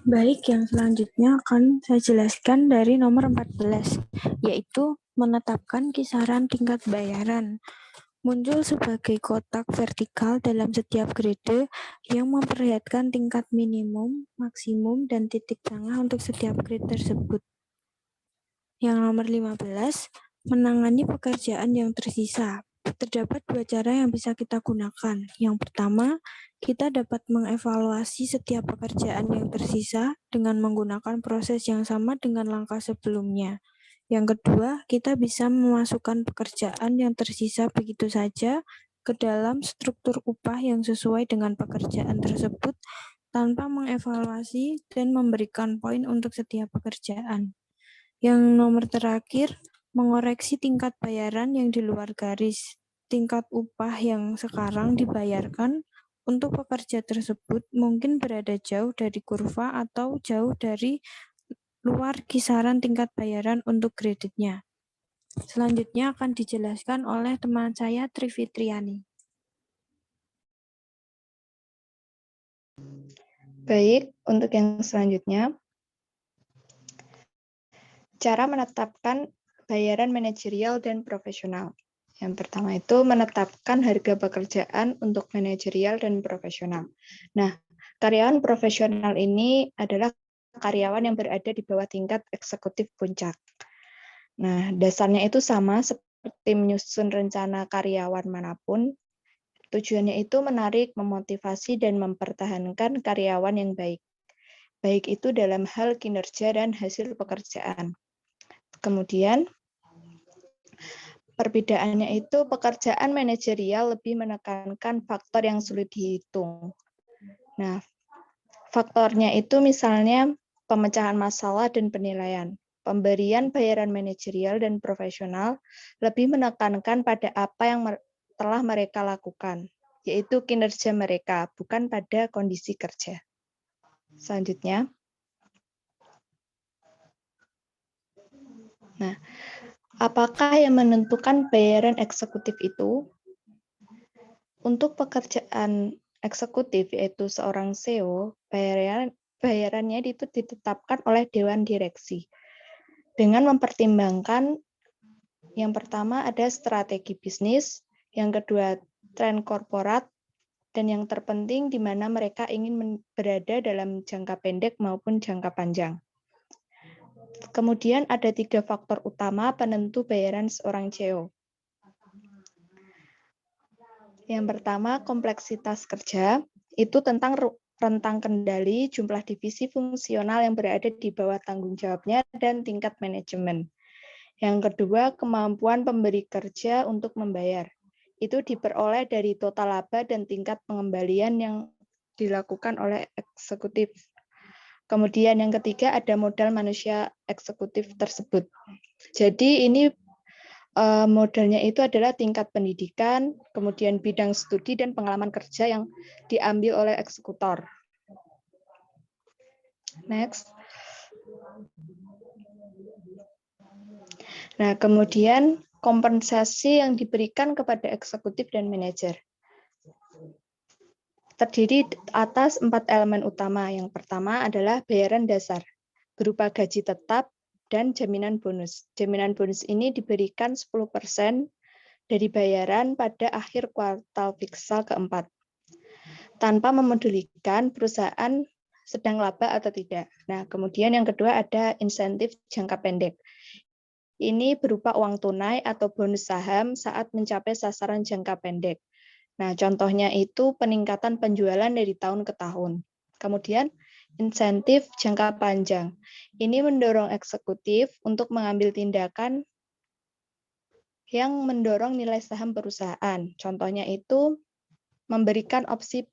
Baik, yang selanjutnya akan saya jelaskan dari nomor 14, yaitu menetapkan kisaran tingkat bayaran. Muncul sebagai kotak vertikal dalam setiap grade yang memperlihatkan tingkat minimum, maksimum, dan titik tengah untuk setiap grade tersebut. Yang nomor 15, menangani pekerjaan yang tersisa. Terdapat dua cara yang bisa kita gunakan. Yang pertama, kita dapat mengevaluasi setiap pekerjaan yang tersisa dengan menggunakan proses yang sama dengan langkah sebelumnya. Yang kedua, kita bisa memasukkan pekerjaan yang tersisa begitu saja ke dalam struktur upah yang sesuai dengan pekerjaan tersebut tanpa mengevaluasi dan memberikan poin untuk setiap pekerjaan. Yang nomor terakhir, mengoreksi tingkat bayaran yang di luar garis. Tingkat upah yang sekarang dibayarkan untuk pekerja tersebut mungkin berada jauh dari kurva atau jauh dari luar kisaran tingkat bayaran untuk kreditnya. Selanjutnya akan dijelaskan oleh teman saya Trifitriani. Baik, untuk yang selanjutnya, cara menetapkan bayaran manajerial dan profesional. Yang pertama itu menetapkan harga pekerjaan untuk manajerial dan profesional. Nah, karyawan profesional ini adalah karyawan yang berada di bawah tingkat eksekutif puncak. Nah, dasarnya itu sama seperti menyusun rencana karyawan manapun. Tujuannya itu menarik, memotivasi, dan mempertahankan karyawan yang baik. Baik itu dalam hal kinerja dan hasil pekerjaan. Kemudian, perbedaannya itu pekerjaan manajerial lebih menekankan faktor yang sulit dihitung. Nah, faktornya itu misalnya pemecahan masalah dan penilaian. Pemberian bayaran manajerial dan profesional lebih menekankan pada apa yang telah mereka lakukan, yaitu kinerja mereka, bukan pada kondisi kerja. Selanjutnya. Nah, apakah yang menentukan bayaran eksekutif itu? Untuk pekerjaan eksekutif, yaitu seorang CEO, bayarannya itu ditetapkan oleh Dewan Direksi. Dengan mempertimbangkan, yang pertama ada strategi bisnis, yang kedua tren korporat, dan yang terpenting di mana mereka ingin berada dalam jangka pendek maupun jangka panjang. Kemudian ada 3 faktor utama penentu bayaran seorang CEO. Yang pertama, kompleksitas kerja, itu tentang rentang kendali, jumlah divisi fungsional yang berada di bawah tanggung jawabnya, dan tingkat manajemen. Yang kedua, kemampuan pemberi kerja untuk membayar. Itu diperoleh dari total laba dan tingkat pengembalian yang dilakukan oleh eksekutif. Kemudian yang ketiga, ada modal manusia eksekutif tersebut. Jadi ini modelnya itu adalah tingkat pendidikan, kemudian bidang studi dan pengalaman kerja yang diambil oleh eksekutor. Next. Nah, kemudian kompensasi yang diberikan kepada eksekutif dan manajer. Terdiri atas 4 elemen utama. Yang pertama adalah bayaran dasar, berupa gaji tetap dan jaminan bonus. Jaminan bonus ini diberikan 10% dari bayaran pada akhir kuartal fiskal keempat, tanpa memedulikan perusahaan sedang laba atau tidak. Nah, kemudian yang kedua ada insentif jangka pendek. Ini berupa uang tunai atau bonus saham saat mencapai sasaran jangka pendek. Nah, contohnya itu peningkatan penjualan dari tahun ke tahun. Kemudian, insentif jangka panjang. Ini mendorong eksekutif untuk mengambil tindakan yang mendorong nilai saham perusahaan. Contohnya itu memberikan opsi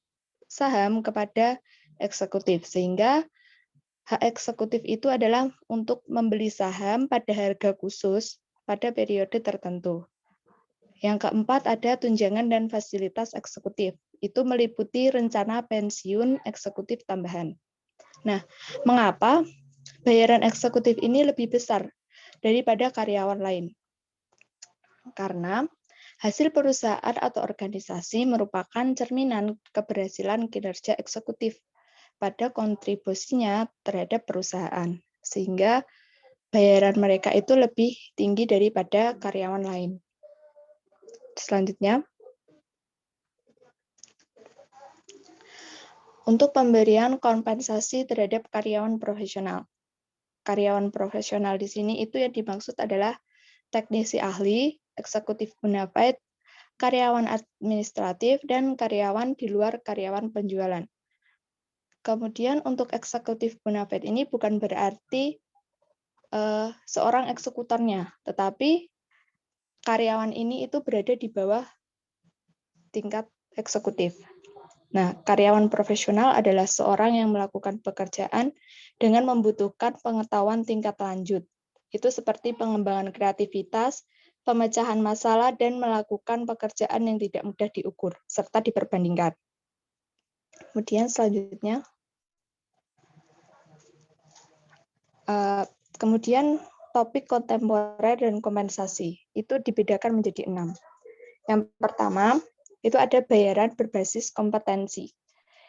saham kepada eksekutif, sehingga hak eksekutif itu adalah untuk membeli saham pada harga khusus pada periode tertentu. Yang keempat ada tunjangan dan fasilitas eksekutif. Itu meliputi rencana pensiun eksekutif tambahan. Nah, mengapa bayaran eksekutif ini lebih besar daripada karyawan lain? Karena hasil perusahaan atau organisasi merupakan cerminan keberhasilan kinerja eksekutif. pada kontribusinya terhadap perusahaan, sehingga bayaran mereka itu lebih tinggi daripada karyawan lain. Selanjutnya, untuk pemberian kompensasi terhadap karyawan profesional. Karyawan profesional di sini itu yang dimaksud adalah teknisi ahli, eksekutif bona fide, karyawan administratif, dan karyawan di luar karyawan penjualan. Kemudian untuk eksekutif bona fide ini bukan berarti seorang eksekutornya, tetapi karyawan ini itu berada di bawah tingkat eksekutif. Nah, karyawan profesional adalah seorang yang melakukan pekerjaan dengan membutuhkan pengetahuan tingkat lanjut. Itu seperti pengembangan kreativitas, pemecahan masalah, dan melakukan pekerjaan yang tidak mudah diukur, serta diperbandingkan. Kemudian selanjutnya, kemudian topik kontemporer dan kompensasi, itu dibedakan menjadi 6. Yang pertama, itu ada bayaran berbasis kompetensi,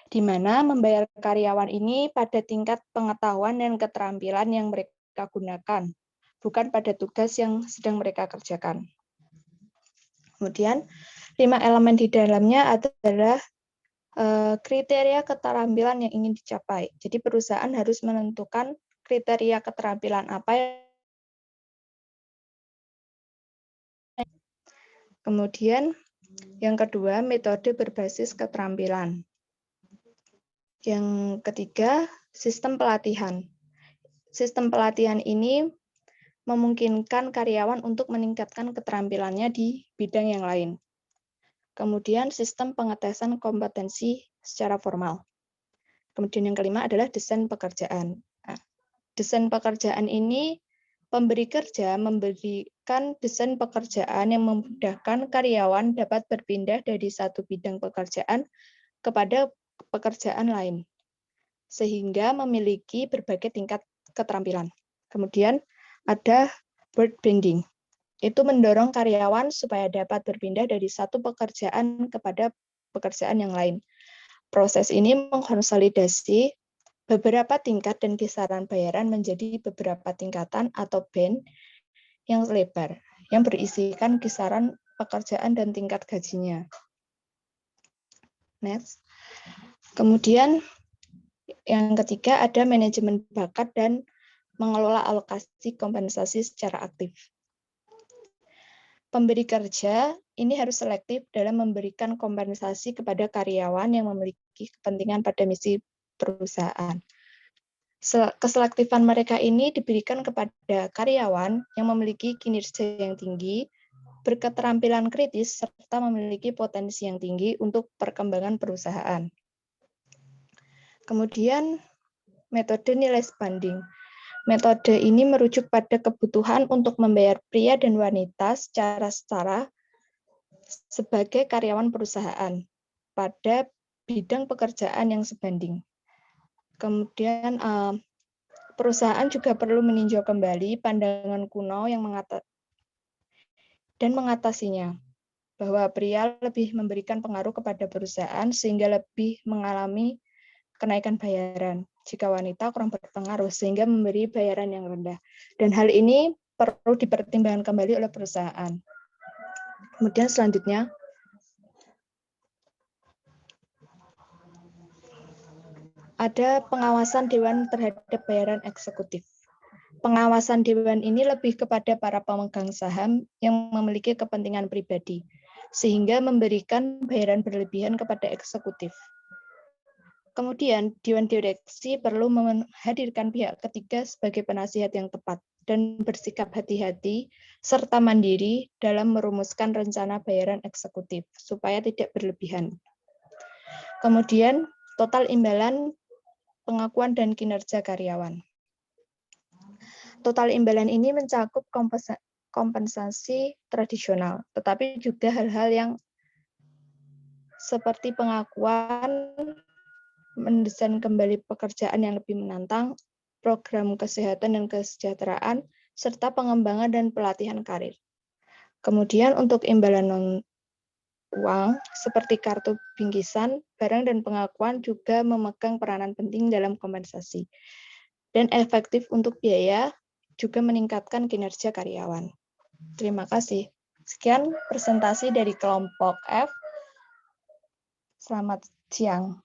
di mana membayar karyawan ini pada tingkat pengetahuan dan keterampilan yang mereka gunakan, bukan pada tugas yang sedang mereka kerjakan. Kemudian, 5 elemen di dalamnya adalah kriteria keterampilan yang ingin dicapai. Jadi perusahaan harus menentukan kriteria keterampilan apa yang kemudian yang kedua, metode berbasis keterampilan. Yang ketiga, sistem pelatihan. Sistem pelatihan ini memungkinkan karyawan untuk meningkatkan keterampilannya di bidang yang lain. Kemudian, sistem pengetesan kompetensi secara formal. Kemudian yang kelima adalah desain pekerjaan. Nah, desain pekerjaan ini pemberi kerja memberikan desain pekerjaan yang memudahkan karyawan dapat berpindah dari satu bidang pekerjaan kepada pekerjaan lain, sehingga memiliki berbagai tingkat keterampilan. Kemudian ada board bending. Itu mendorong karyawan supaya dapat berpindah dari satu pekerjaan kepada pekerjaan yang lain. Proses ini mengkonsolidasi beberapa tingkat dan kisaran bayaran menjadi beberapa tingkatan atau band yang lebar, yang berisikan kisaran pekerjaan dan tingkat gajinya. Next. Kemudian yang ketiga ada manajemen bakat dan mengelola alokasi kompensasi secara aktif. Pemberi kerja ini harus selektif dalam memberikan kompensasi kepada karyawan yang memiliki kepentingan pada misi perusahaan. Keselektifan mereka ini diberikan kepada karyawan yang memiliki kinerja yang tinggi, berketerampilan kritis, serta memiliki potensi yang tinggi untuk perkembangan perusahaan. Kemudian, metode nilai sebanding. Metode ini merujuk pada kebutuhan untuk membayar pria dan wanita secara setara sebagai karyawan perusahaan pada bidang pekerjaan yang sebanding. Kemudian perusahaan juga perlu meninjau kembali pandangan kuno yang mengatasinya, bahwa pria lebih memberikan pengaruh kepada perusahaan sehingga lebih mengalami kenaikan bayaran, jika wanita kurang berpengaruh sehingga memberi bayaran yang rendah. Dan hal ini perlu dipertimbangkan kembali oleh perusahaan. Kemudian selanjutnya, ada pengawasan dewan terhadap bayaran eksekutif. Pengawasan dewan ini lebih kepada para pemegang saham yang memiliki kepentingan pribadi, sehingga memberikan bayaran berlebihan kepada eksekutif. Kemudian, dewan direksi perlu menghadirkan pihak ketiga sebagai penasihat yang tepat dan bersikap hati-hati serta mandiri dalam merumuskan rencana bayaran eksekutif supaya tidak berlebihan. Kemudian, total imbalan pengakuan dan kinerja karyawan. Total imbalan ini mencakup kompensasi tradisional, tetapi juga hal-hal yang seperti pengakuan, mendesain kembali pekerjaan yang lebih menantang, program kesehatan dan kesejahteraan, serta pengembangan dan pelatihan karir. Kemudian untuk imbalan uang seperti kartu bingkisan, barang dan pengakuan juga memegang peranan penting dalam kompensasi. Dan efektif untuk biaya juga meningkatkan kinerja karyawan. Terima kasih. Sekian presentasi dari kelompok F. Selamat siang.